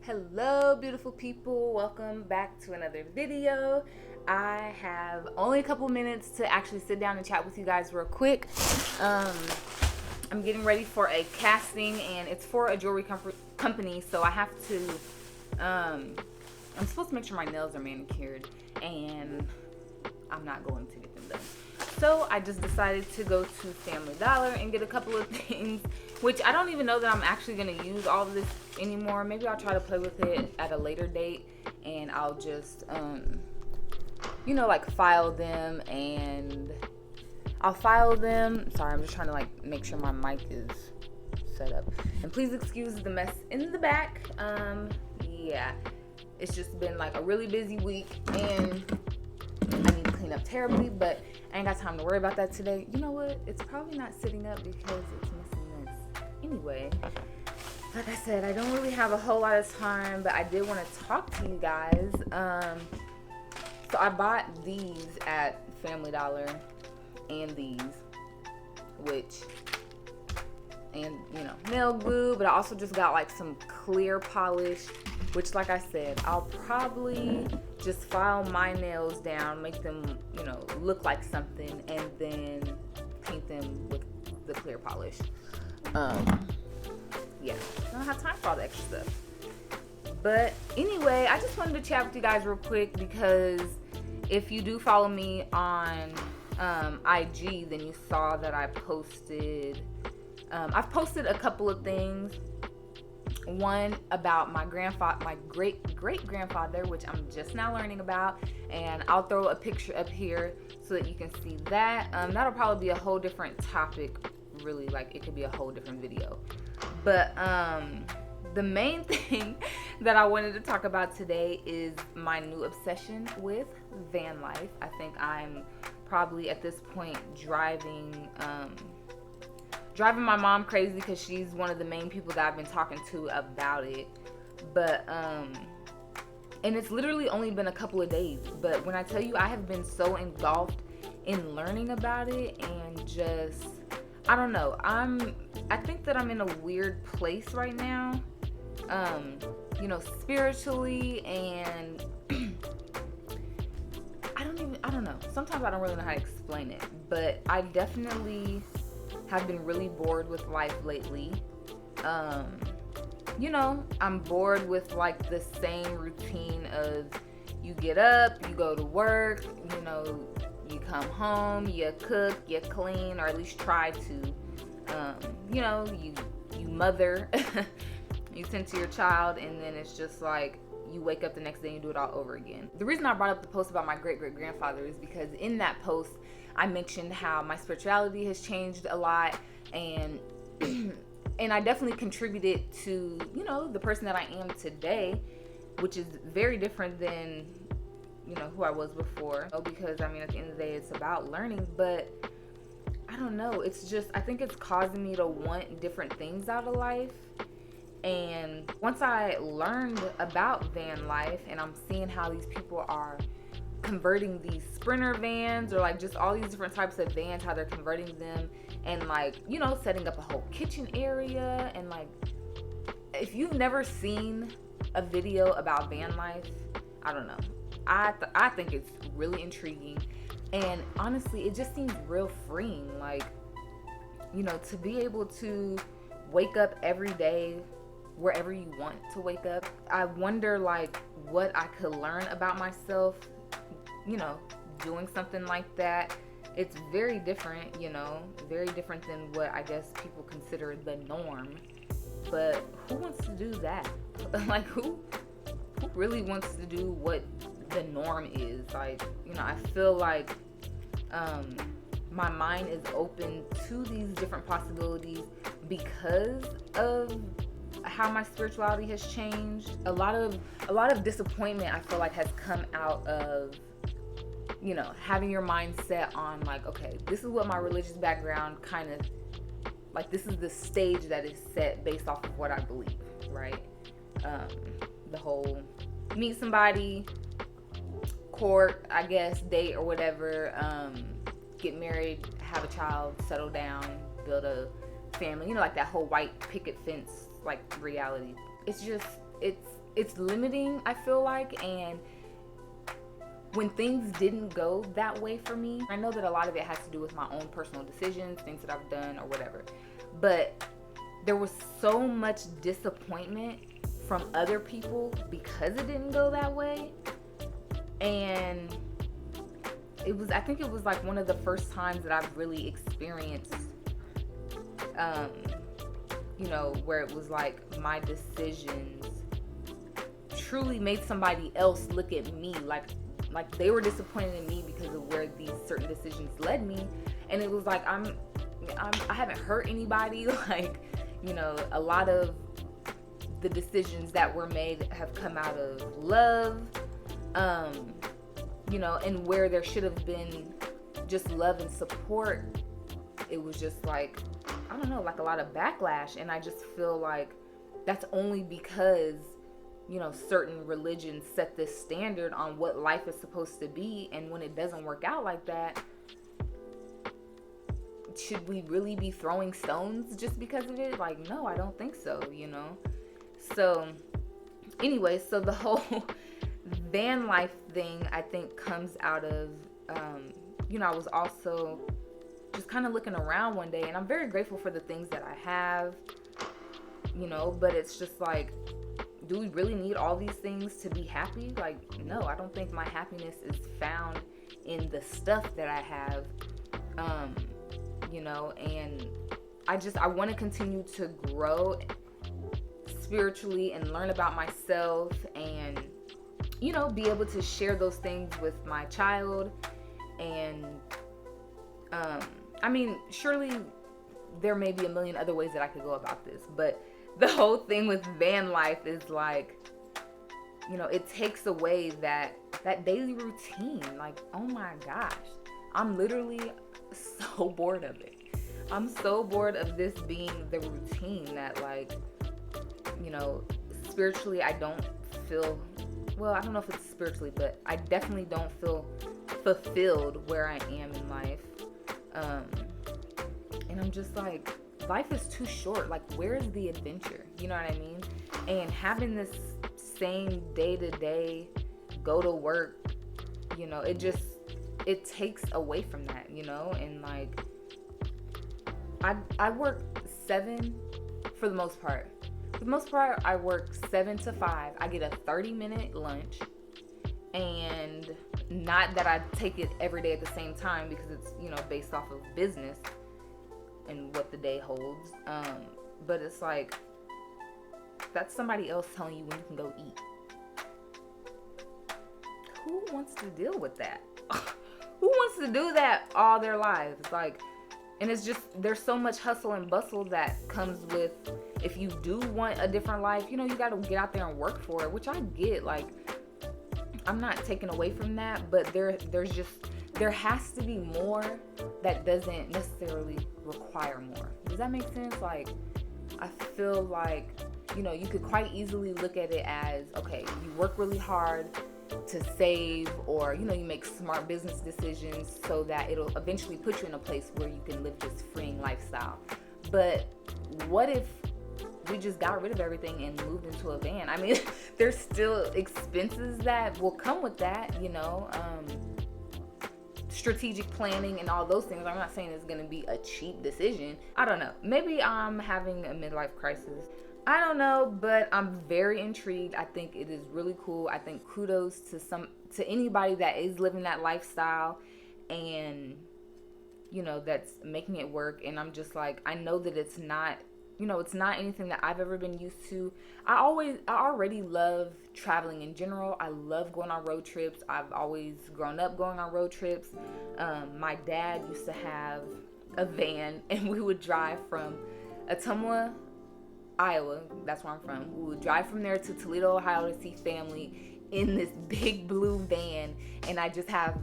Hello beautiful people, welcome back to another video. I have only a couple minutes to actually sit down and chat with you guys real quick. I'm getting ready for a casting and it's for a jewelry company, so I have to I'm supposed to make sure my nails are manicured and I'm not going to get them done. So I just decided to go to Family Dollar and get a couple of things, which I don't even know that I'm actually going to use all of this anymore. Maybe I'll try to play with it at a later date and I'll just, like file them, and I'll file them. Sorry, I'm just trying to like make sure my mic is set up. And please excuse the mess in the back. Yeah, it's just been like a really busy week and I need to clean up terribly, but I ain't got time to worry about that today. You know what? It's probably not sitting up because it's missing this. Anyway, like I said, I don't really have a whole lot of time, but I did want to talk to you guys. So I bought these at Family Dollar and these, nail glue, but I also just got like some clear polish, which like I said, I'll probably just file my nails down, make them, look like something, and then paint them with the clear polish. Yeah, I don't have time for all the extra stuff. But anyway, I just wanted to chat with you guys real quick because if you do follow me on IG, then you saw that I posted, I've posted a couple of things. One about my great-grandfather, which I'm just now learning about, and I'll throw a picture up here so that you can see that. That'll probably be a whole different topic, really, like it could be a whole different video. But the main thing that I wanted to talk about today is my new obsession with van life. I think I'm probably at this point driving my mom crazy because she's one of the main people that I've been talking to about it. But and it's literally only been a couple of days, but when I tell you I have been so engulfed in learning about it and just, I don't know, I think that I'm in a weird place right now, spiritually, and I don't know, sometimes I don't really know how to explain it, but I definitely have been really bored with life lately. I'm bored with like the same routine of you get up, you go to work, you come home, you cook, you clean, or at least try to, you mother, you tend to your child, and then it's just like you wake up the next day and you do it all over again. The reason I brought up the post about my great-great-grandfather is because in that post I mentioned how my spirituality has changed a lot, and and I definitely contributed to, the person that I am today, which is very different than, who I was before. Because, at the end of the day, it's about learning, but I don't know. It's just, I think it's causing me to want different things out of life. And once I learned about van life and I'm seeing how these people are converting these Sprinter vans, or like just all these different types of vans, how they're converting them, and like, setting up a whole kitchen area, and like, if you've never seen a video about van life, I don't know, I think it's really intriguing, and honestly it just seems real freeing, like, to be able to wake up every day wherever you want to wake up. I wonder like what I could learn about myself, doing something like that. It's very different, very different than what I guess people consider the norm. But who wants to do that? Like who really wants to do what the norm is? Like, I feel like my mind is open to these different possibilities because of how my spirituality has changed. A lot of disappointment I feel like has come out of having your mind set on like, okay, this is what my religious background kind of like, this is the stage that is set based off of what I believe, right? The whole meet somebody, court, I guess, date or whatever, get married, have a child, settle down, build a family, like that whole white picket fence like reality. It's it's limiting, I feel like. And when things didn't go that way for me, I know that a lot of it has to do with my own personal decisions, things that I've done or whatever, but there was so much disappointment from other people because it didn't go that way. And I think it was like one of the first times that I've really experienced, where it was like my decisions truly made somebody else look at me like they were disappointed in me because of where these certain decisions led me. And it was like I haven't hurt anybody. Like, a lot of the decisions that were made have come out of love, and where there should have been just love and support, it was just like, I don't know, like a lot of backlash. And I just feel like that's only because, certain religions set this standard on what life is supposed to be. And when it doesn't work out like that, should we really be throwing stones just because of it? Like, no, I don't think so, So anyway, so the whole van life thing, I think, comes out of, I was also just kind of looking around one day, and I'm very grateful for the things that I have, but it's just like, do we really need all these things to be happy? Like, no, I don't think my happiness is found in the stuff that I have, and I want to continue to grow spiritually and learn about myself, and be able to share those things with my child. And surely there may be a million other ways that I could go about this, but the whole thing with van life is like, it takes away that daily routine. Like, oh my gosh, I'm literally so bored of it. I'm so bored of this being the routine that, like, spiritually I don't feel, well, I don't know if it's spiritually, but I definitely don't feel fulfilled where I am in life. And I'm just like, life is too short. Like, where's the adventure? You know what I mean? And having this same day-to-day go to work, it takes away from that, and like, I work 7 for the most part. For the most part, I work 7 to 5. I get a 30-minute lunch, and not that I take it every day at the same time, because it's, based off of business and what the day holds. But it's like, that's somebody else telling you when you can go eat. Who wants to deal with that? Who wants to do that all their lives? Like, and it's just, there's so much hustle and bustle that comes with, if you do want a different life, you got to get out there and work for it, which I get. Like, I'm not taking away from that, but there has to be more that doesn't necessarily require more. Does that make sense? Like, I feel like, you could quite easily look at it as, okay, you work really hard to save, or, you make smart business decisions so that it'll eventually put you in a place where you can live this freeing lifestyle. But what if we just got rid of everything and moved into a van? I mean, there's still expenses that will come with that, strategic planning and all those things. I'm not saying it's going to be a cheap decision. I don't know. Maybe I'm having a midlife crisis. I don't know, but I'm very intrigued. I think it is really cool. I think kudos to anybody that is living that lifestyle and, that's making it work. And I'm just like, I know that it's not, it's not anything that I've ever been used to. I already love traveling in general. I love going on road trips. I've always grown up going on road trips. My dad used to have a van, and we would drive from Ottumwa, Iowa, that's where I'm from. We would drive from there to Toledo, Ohio to see family in this big blue van. And I just have,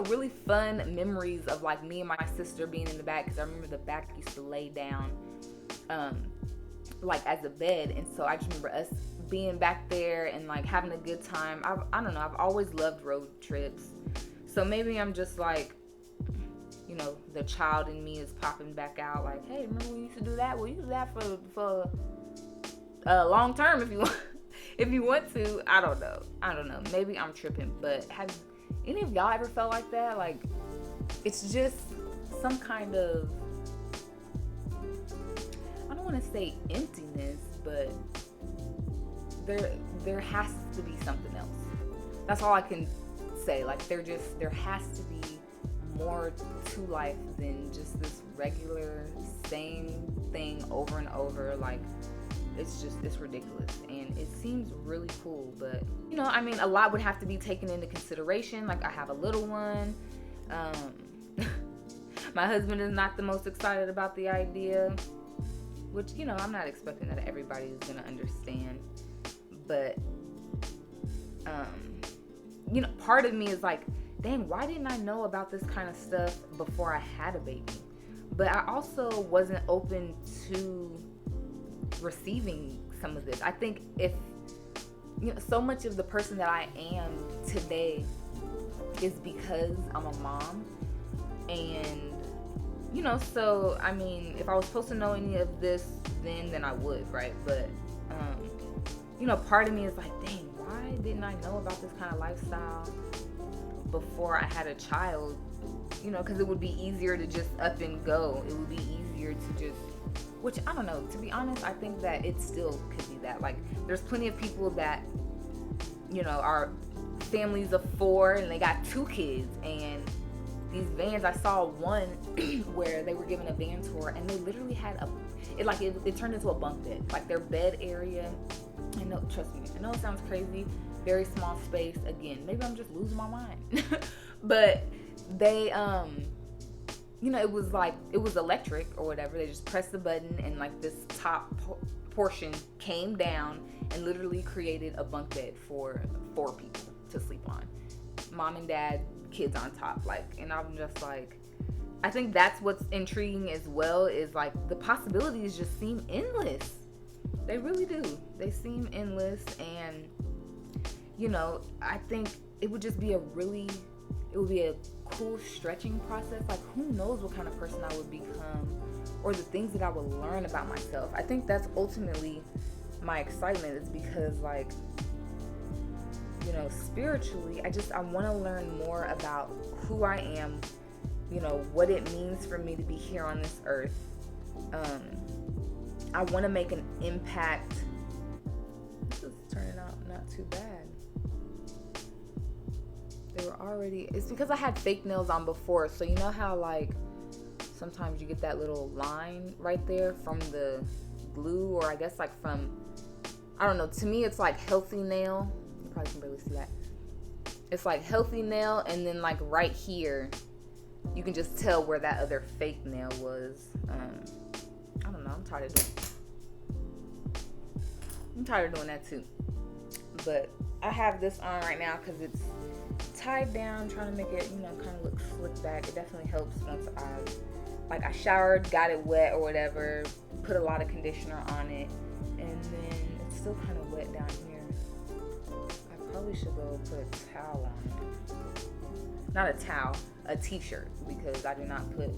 really fun memories of like me and my sister being in the back, because I remember the back used to lay down like as a bed. And so I just remember us being back there and like having a good time. I don't know, I've always loved road trips. So maybe I'm just like, the child in me is popping back out like, hey, remember we used to do that? Well, you do that for long term If you want to, I don't know. Maybe I'm tripping, but have any of y'all ever felt like that? Like, it's just some kind of, I don't want to say emptiness, but there has to be something else. That's all I can say. Like, there has to be more to life than just this regular same thing over and over. Like, it's ridiculous, and it seems really cool, but I mean, a lot would have to be taken into consideration. Like, I have a little one. My husband is not the most excited about the idea, which I'm not expecting that everybody is gonna understand, but part of me is like, dang, why didn't I know about this kind of stuff before I had a baby? But I also wasn't open to receiving some of this. I think if so much of the person that I am today is because I'm a mom, and so I mean, if I was supposed to know any of this then I would, right? But part of me is like, dang, why didn't I know about this kind of lifestyle before I had a child? Because it would be easier to just up and go. It would be easier to just, which I don't know, to be honest, I think that it still could be that. Like, there's plenty of people that are families of 4 and they got 2 kids, and these vans, I saw one where they were given a van tour and they literally had it turned into a bunk bed. Like, their bed area, trust me, I know it sounds crazy, very small space. Again, maybe I'm just losing my mind. But they it was electric or whatever. They just pressed the button and like this top portion came down and literally created a bunk bed for 4 people to sleep on. Mom and dad, kids on top. Like, and I'm just like, I think that's what's intriguing as well, is like the possibilities just seem endless. They really do. They seem endless, and I think it would just be a cool stretching process. Like, who knows what kind of person I would become, or the things that I would learn about myself. I think that's ultimately my excitement, is because, like, spiritually, I want to learn more about who I am, what it means for me to be here on this earth. I want to make an impact. This is turning out not too bad. It's because I had fake nails on before, so you know how like sometimes you get that little line right there from the glue, or I guess like from, I don't know, to me it's like healthy nail. You probably can barely see that. It's like healthy nail, and then like right here you can just tell where that other fake nail was. I don't know, I'm tired of doing that too. But I have this on right now because it's tied down, trying to make it, kind of look slick back. It definitely helps once I showered, got it wet or whatever, put a lot of conditioner on it, and then it's still kind of wet down here. I probably should go put a towel on it. Not a towel, a t-shirt, because I do not put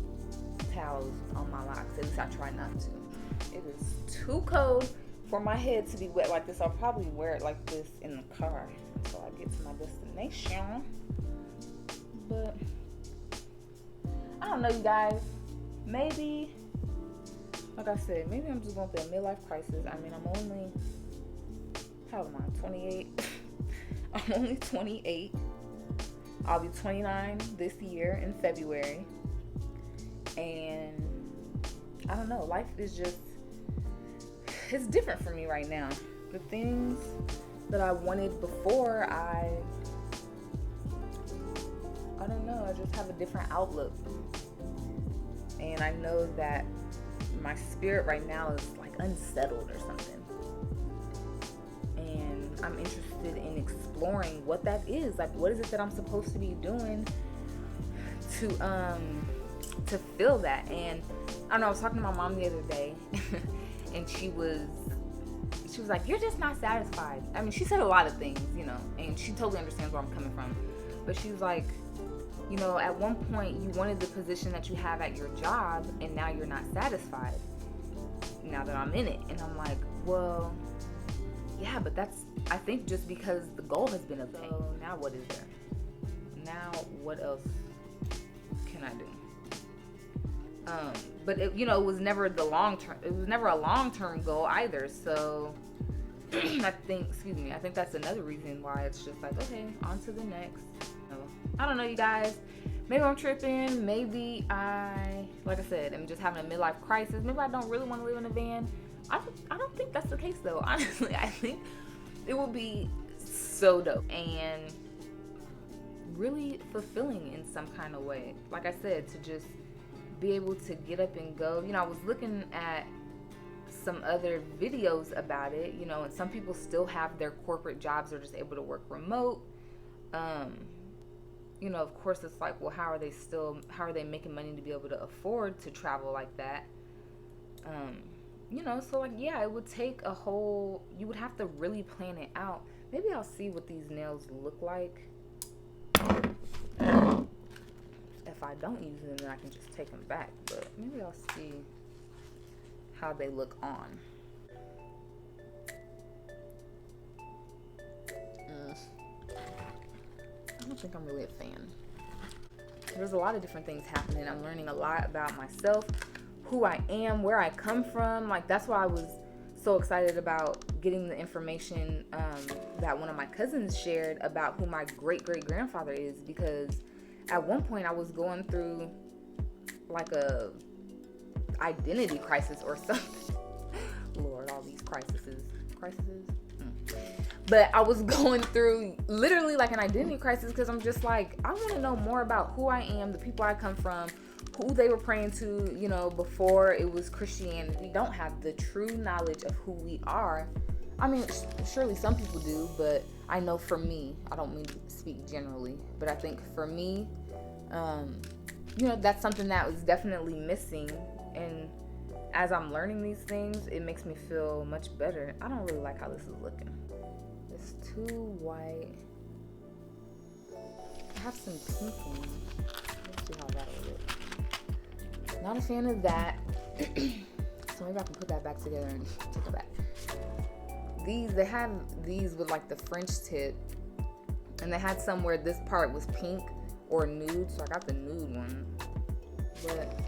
towels on my locks. At least I try not to. It is too cold for my head to be wet like this. I'll probably wear it like this in the car until I get to my destination. But I don't know, you guys. Maybe, like I said, maybe I'm just going through a midlife crisis. I mean, I'm only, how old am I? 28. I'm only 28. I'll be 29 this year in February. And I don't know, life is just, it's different for me right now. The things that I wanted before, I don't know, I just have a different outlook. And I know that my spirit right now is like unsettled or something. And I'm interested in exploring what that is. Like, what is it that I'm supposed to be doing to feel that? And I don't know, I was talking to my mom the other day and she was like, you're just not satisfied. I mean, she said a lot of things, and she totally understands where I'm coming from. But she was like, at one point you wanted the position that you have at your job, and now you're not satisfied now that I'm in it. And I'm like, well, yeah, but that's I think just because the goal has been obtained. So now what is there? Now what else can I do? But it, you know, it was never the long term. It was never a long-term goal either. So I think that's another reason why it's just like, okay, on to the next. I don't know, you guys. Maybe I'm tripping. Maybe like I said, I'm just having a midlife crisis. Maybe I don't really want to live in a van. I don't think that's the case though. Honestly, I think it will be so dope and really fulfilling in some kind of way. Like I said, to just be able to get up and go. You know, I was looking at some other videos about it, you know, and some people still have their corporate jobs. They're just able to work remote. You know, of course, it's like, well, how are they making money to be able to afford to travel like that? You know, so like, yeah, it would take you would have to really plan it out. Maybe I'll see what these nails look like. If I don't use them, then I can just take them back. But maybe I'll see how they look on. I don't think I'm really a fan. There's a lot of different things happening. I'm learning a lot about myself, who I am, where I come from. Like, that's why I was so excited about getting the information that one of my cousins shared about who my great-great-grandfather is, because at one point I was going through like a identity crisis or something. Lord, all these crises. But I was going through literally like an identity crisis, because I'm just like, I want to know more about who I am, the people I come from, who they were praying to, you know, before it was Christianity. We don't have the true knowledge of who we are. I mean, surely some people do, but I know for me, I don't mean to speak generally, but I think for me, you know, that's something that was definitely missing. And as I'm learning these things, it makes me feel much better. I don't really like how this is looking. It's too white. I have some pink ones. Let's see how that'll look. Not a fan of that. So maybe I can put that back together and take it back. They have these with like the French tip, and they had some where this part was pink or nude, so I got the nude one. But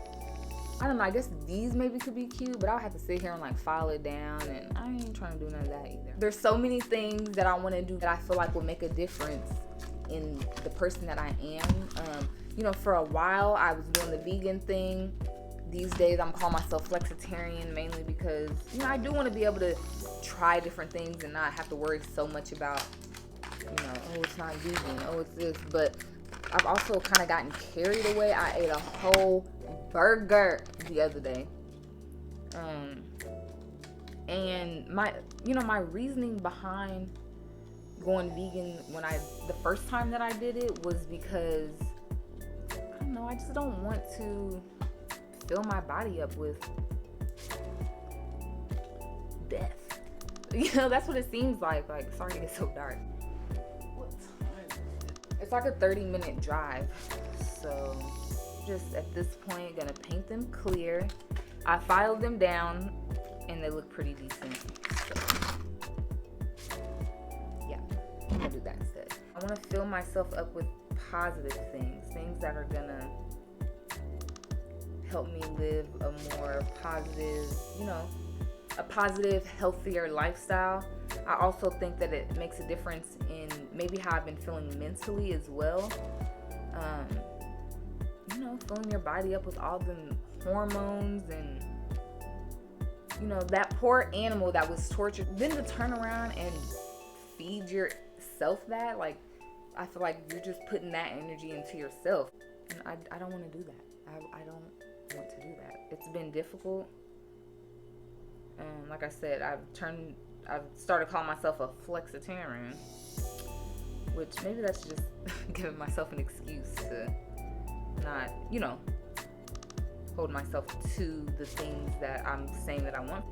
I don't know, I guess these maybe could be cute, but I'll have to sit here and like file it down, and I ain't trying to do none of that either. There's so many things that I want to do that I feel like will make a difference in the person that I am. You know, for a while I was doing the vegan thing. These days I'm calling myself flexitarian, mainly because, you know, I do want to be able to try different things and not have to worry so much about, you know, oh, it's not vegan, oh, it's this. But I've also kind of gotten carried away. I ate a whole burger the other day. And my reasoning behind going vegan the first time that I did it was because, I don't know, I just don't want to fill my body up with death. You know, that's what it seems like. Like, sorry to get so dark. What time is it? It's like a 30-minute drive. So, just at this point, gonna paint them clear. I filed them down, and they look pretty decent. So, yeah, I'm gonna do that instead. I want to fill myself up with positive things that are gonna help me live a more positive, you know, a positive, healthier lifestyle. I also think that it makes a difference in maybe how I've been feeling mentally as well. You know, filling your body up with all the hormones and, you know, that poor animal that was tortured, then to turn around and feed yourself that, like, I feel like you're just putting that energy into yourself. And I don't want to do that. I don't want to do that. It's been difficult. Like I said, I've started calling myself a flexitarian, which maybe that's just giving myself an excuse to not, you know, hold myself to the things that I'm saying that I want.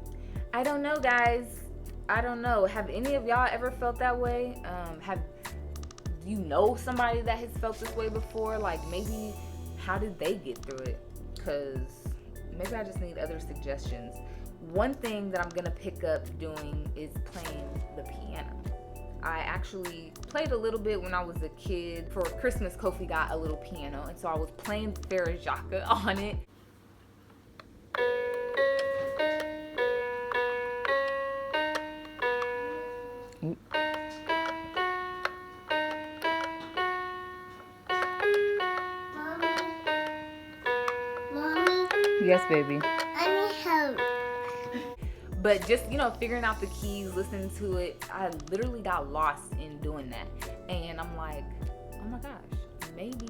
I don't know, guys. I don't know. Have any of y'all ever felt that way? Do you know somebody that has felt this way before? Like, maybe how did they get through it? Because maybe I just need other suggestions. One thing that I'm going to pick up doing is playing the piano. I actually played a little bit when I was a kid. For Christmas, Kofi got a little piano, and so I was playing Farajaka on it. Mommy, Yes, baby. I need help. But just, you know, figuring out the keys, listening to it, I literally got lost in doing that. And I'm like, oh my gosh, maybe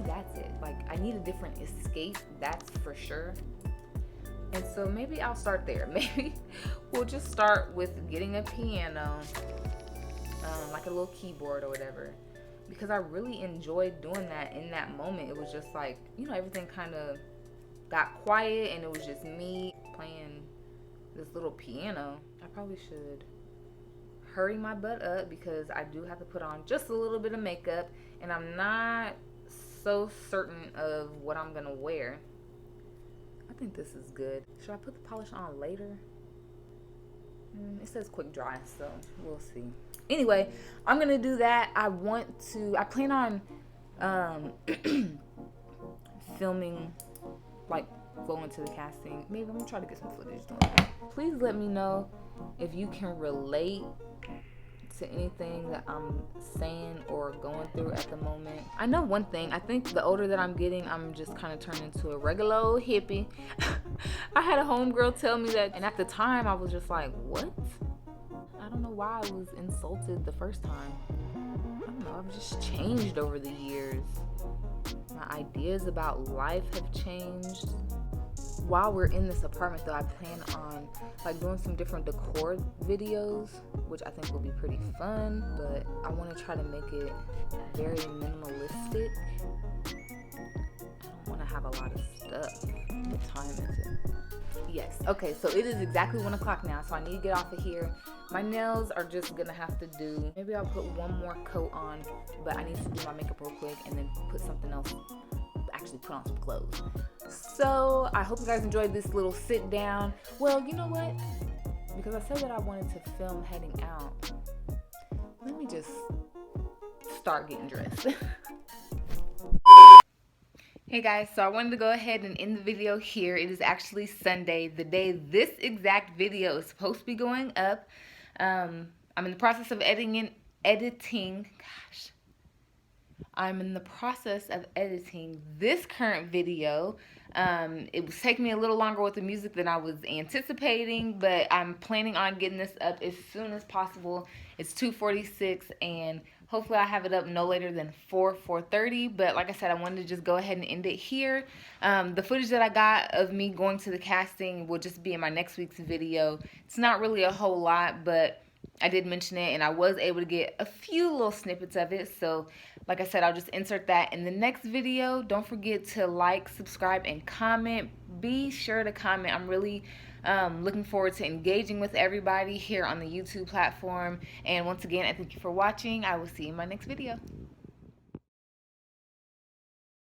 that's it. Like, I need a different escape, that's for sure. And so maybe I'll start there. Maybe we'll just start with getting a piano, like a little keyboard or whatever. Because I really enjoyed doing that in that moment. It was just like, you know, everything kind of got quiet and it was just me playing this little piano. I probably should hurry my butt up because I do have to put on just a little bit of makeup and I'm not so certain of what I'm gonna wear. I think this is good. Should I put the polish on later? It says quick dry, so we'll see. Anyway, I'm gonna do that. I plan on filming, like going to the casting. Maybe I'm gonna try to get some footage doing that. Please let me know if you can relate to anything that I'm saying or going through at the moment. I know one thing, I think the older that I'm getting, I'm just kind of turning into a regular old hippie. I had a homegirl tell me that, and at the time I was just like, what? I don't know why I was insulted the first time. I don't know, I've just changed over the years. My ideas about life have changed. While we're in this apartment though, I plan on like doing some different decor videos, which I think will be pretty fun, but I want to try to make it very minimalistic. I don't want to have a lot of stuff. What time is it? Yes. Okay, so it is exactly 1 o'clock now, so I need to get off of here. My nails are just gonna have to do, maybe I'll put one more coat on, but I need to do my makeup real quick and then put something else, actually put on some clothes. So I hope you guys enjoyed this little sit down. Well, you know what? Because I said that I wanted to film heading out, let me just start getting dressed. Hey guys, so I wanted to go ahead and end the video here. It is actually Sunday, the day this exact video is supposed to be going up. I'm in the process of editing. I'm in the process of editing this current video. It was taking me a little longer with the music than I was anticipating, but I'm planning on getting this up as soon as possible. It's 2:46 and hopefully I have it up no later than 4:30. But like I said, I wanted to just go ahead and end it here. The footage that I got of me going to the casting will just be in my next week's video. It's not really a whole lot, but I did mention it and I was able to get a few little snippets of it. So like I said, I'll just insert that in the next video. Don't forget to like, subscribe, and comment. Be sure to comment. I'm really looking forward to engaging with everybody here on the YouTube platform. And once again, I thank you for watching. I will see you in my next video.